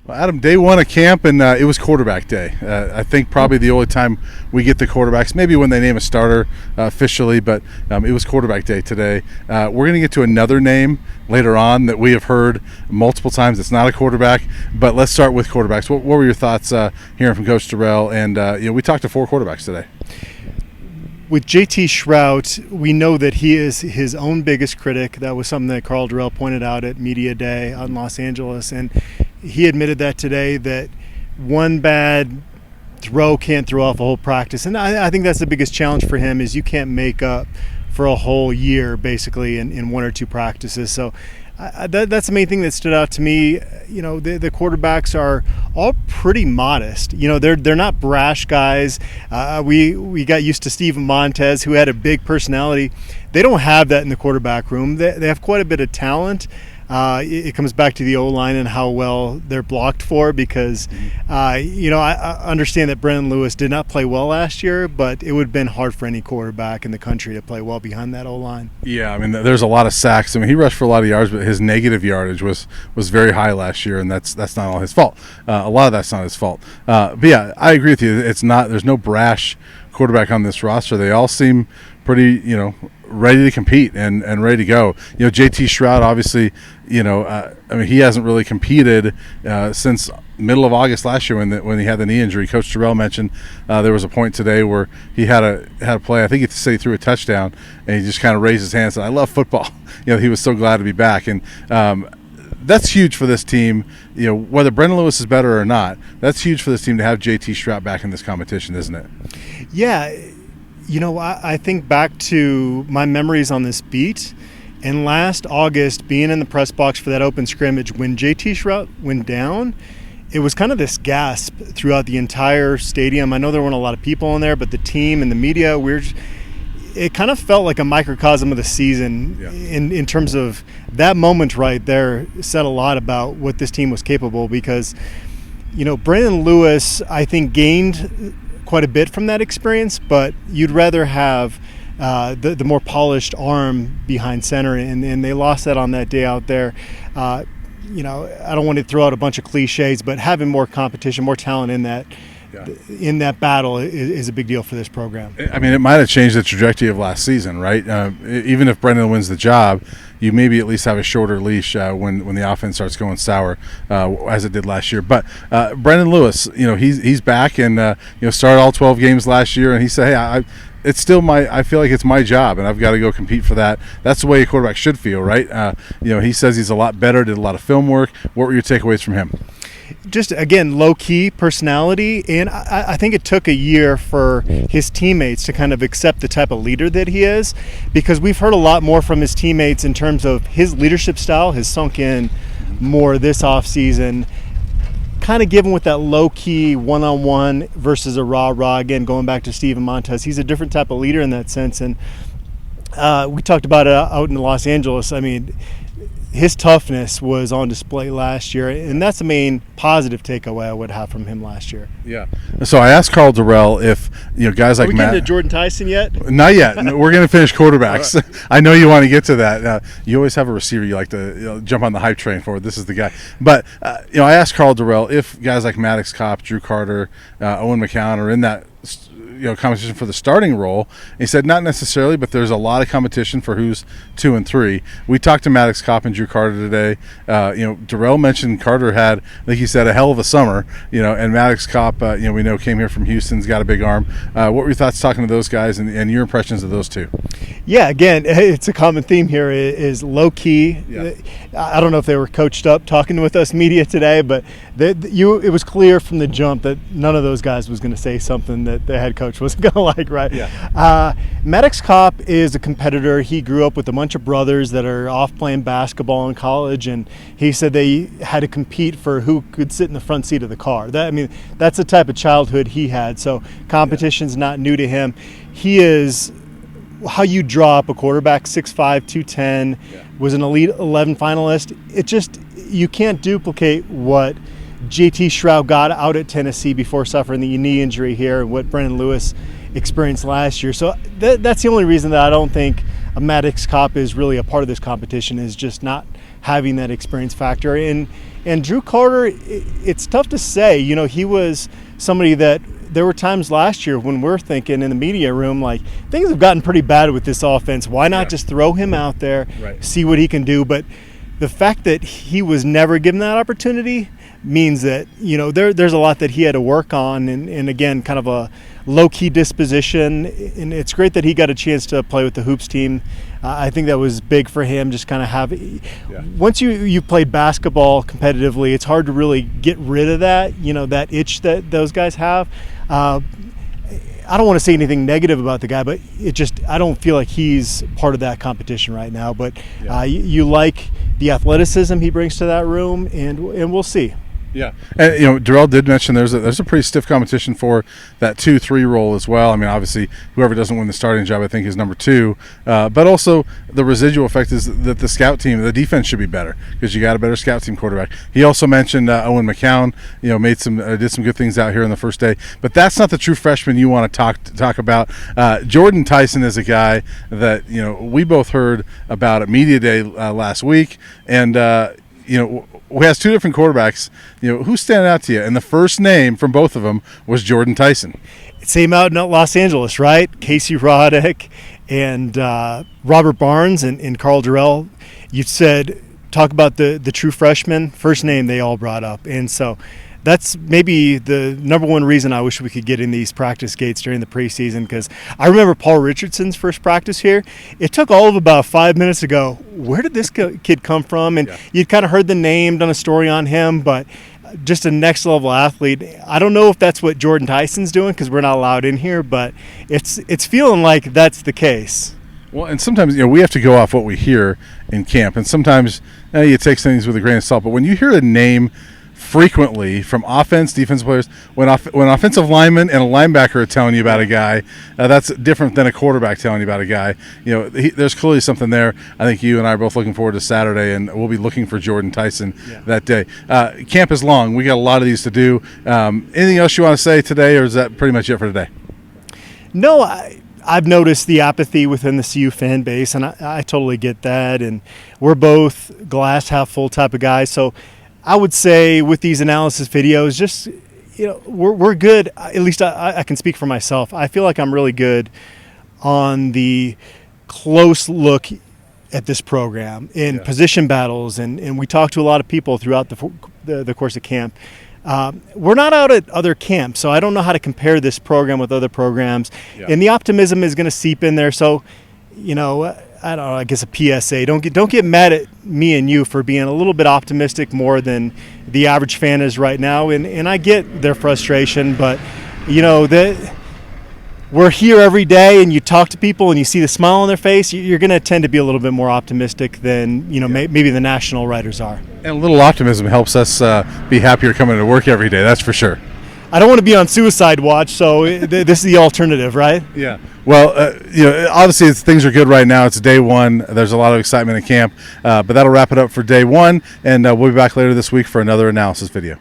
Well, Adam, day one of camp, and it was quarterback day. I think probably the only time we get the quarterbacks, maybe when they name a starter officially, but it was quarterback day today. We're going to get to another name later on that we have heard multiple times. It's not a quarterback, but let's start with quarterbacks. What were your thoughts hearing from Coach Durrell? And we talked to 4 quarterbacks today. With JT Shrout, we know that he is his own biggest critic. That was something that Carl Durrell pointed out at Media Day out in Los Angeles, and he admitted that today, that one bad throw can't throw off a whole practice. And I think that's the biggest challenge for him, is you can't make up for a whole year basically in 1 or 2 practices. So that's the main thing that stood out to me. The quarterbacks are all pretty modest. They're not brash guys. We got used to Steven Montez, who had a big personality. They don't have that in the quarterback room. They have quite a bit of talent. It comes back to the O-line and how well they're blocked for, because, I understand that Brendan Lewis did not play well last year, but it would have been hard for any quarterback in the country to play well behind that O-line. Yeah, there's a lot of sacks. He rushed for a lot of yards, but his negative yardage was very high last year, and that's not all his fault. A lot of that's not his fault. But yeah, I agree with you. There's no brash quarterback on this roster. They all seem pretty, ready to compete and ready to go. JT Shrout, obviously, he hasn't really competed since middle of August last year when he had the knee injury. Coach Durrell mentioned there was a point today where he had a play. I think he said he threw a touchdown, and he just kind of raised his hand and said, "I love football." He was so glad to be back, and that's huge for this team. Whether Brendan Lewis is better or not, that's huge for this team to have JT Shrout back in this competition, isn't it? Yeah. I think back to my memories on this beat, and last August being in the press box for that open scrimmage when JT Shrout went down, it was kind of this gasp throughout the entire stadium. I know there weren't a lot of people in there, but the team and the media, it kind of felt like a microcosm of the season. Yeah. In terms of that moment right there said a lot about what this team was capable, because, Brendan Lewis, I think, gained quite a bit from that experience, but you'd rather have the more polished arm behind center, and they lost that on that day out there. I don't want to throw out a bunch of cliches, but having more competition, more talent in that battle is a big deal for this program. It might have changed the trajectory of last season, right? Even if Brendan wins the job, you maybe at least have a shorter leash when the offense starts going sour, as it did last year. But Brendan Lewis, he's back and started all 12 games last year, and he said, "Hey, it's still I feel like it's my job, and I've got to go compete for that." That's the way a quarterback should feel, right? He says he's a lot better, did a lot of film work. What were your takeaways from him? Just, again, low-key personality, and I think it took a year for his teammates to kind of accept the type of leader that he is, because we've heard a lot more from his teammates in terms of his leadership style has sunk in more this offseason, kind of given with that low-key one-on-one versus a rah-rah. Again, going back to Steven Montez, he's a different type of leader in that sense, and we talked about it out in Los Angeles. His toughness was on display last year, and that's the main positive takeaway I would have from him last year. Yeah. So I asked Carl Durrell if guys like Are we Matt. Getting to Jordan Tyson yet? Not yet. We're going to finish quarterbacks. I know you want to get to that. You always have a receiver you like to jump on the hype train for. This is the guy. But I asked Carl Durrell if guys like Maddox Kopp, Drew Carter, Owen McCown are in that competition for the starting role. And he said not necessarily, but there's a lot of competition for who's 2 and 3. We talked to Maddox Kopp and Drew Carter today. Durrell mentioned Carter had, like he said, a hell of a summer. And Maddox Kopp, we know came here from Houston's got a big arm. What were your thoughts talking to those guys and your impressions of those two? Yeah, again, it's a common theme here is low key. Yeah. I don't know if they were coached up talking with us media today, but it was clear from the jump that none of those guys was going to say something that the head coach wasn't going to like, right? Yeah. Maddox Kopp is a competitor. He grew up with a bunch of brothers that are off playing basketball in college, and he said they had to compete for who could sit in the front seat of the car. That's the type of childhood he had. So competition's not new to him. He is how you draw up a quarterback, 6'5", 210, was an Elite 11 finalist. You can't duplicate what JT Shrout got out at Tennessee before suffering the knee injury here, and what Brendan Lewis experienced last year. So that's the only reason that I don't think a Maddox Kopp is really a part of this competition, is just not having that experience factor. And Drew Carter, it's tough to say. He was somebody that there were times last year when we're thinking in the media room, like, things have gotten pretty bad with this offense. Why not just throw him out there, see what he can do? But the fact that he was never given that opportunity means that, there's a lot that he had to work on. And again, kind of a low-key disposition. And it's great that he got a chance to play with the Hoops team. I think that was big for him, just kind of once you've played basketball competitively, it's hard to really get rid of that, that itch that those guys have. I don't want to say anything negative about the guy, but I don't feel like he's part of that competition right now. But you like the athleticism he brings to that room, and we'll see. Yeah, and Darrell did mention there's a pretty stiff competition for that 2-3 role as well. I mean, obviously, whoever doesn't win the starting job, I think, is number 2. But also, the residual effect is that the scout team, the defense should be better because you got a better scout team quarterback. He also mentioned Owen McCown. Did some good things out here on the first day. But that's not the true freshman you want to talk about. Jordan Tyson is a guy that we both heard about at media day last week, and who has 2 different quarterbacks. Who's standing out to you? And the first name from both of them was Jordan Tyson. Same out in Los Angeles, right? Casey Roddick and Robert Barnes and Carl Durrell. You said, talk about the true freshman. First name they all brought up. And so that's maybe the number one reason I wish we could get in these practice gates during the preseason, because I remember Paul Richardson's first practice here. It took all of about 5 minutes to go, where did this kid come from? And you'd kind of heard the name, done a story on him, but just a next level athlete. I don't know if that's what Jordan Tyson's doing because we're not allowed in here, but it's feeling like that's the case. Well, and sometimes we have to go off what we hear in camp, and sometimes you take things with a grain of salt. But when you hear a name frequently from defensive players, when offensive linemen and a linebacker are telling you about a guy, that's different than a quarterback telling you about a guy. There's clearly something there. I think you and I are both looking forward to Saturday, and we'll be looking for Jordan Tyson that day. Camp is long. We got a lot of these to do. Anything else you want to say today, or is that pretty much it for today? No, I've noticed the apathy within the CU fan base, and I totally get that. And we're both glass half full type of guys, so I would say with these analysis videos, just we're good. At least I can speak for myself. I feel like I'm really good on the close look at this program in position battles, and we talk to a lot of people throughout the course of camp. We're not out at other camps, so I don't know how to compare this program with other programs. And the optimism is going to seep in there. So, I don't know, I guess a PSA. Don't get mad at me and you for being a little bit optimistic more than the average fan is right now. And I get their frustration, but we're here every day, and you talk to people and you see the smile on their face, you're going to tend to be a little bit more optimistic than maybe the national writers are. And a little optimism helps us be happier coming to work every day. That's for sure. I don't want to be on suicide watch, so this is the alternative, right? Yeah. Well, obviously things are good right now. It's day 1. There's a lot of excitement in camp, but that'll wrap it up for day 1, and we'll be back later this week for another analysis video.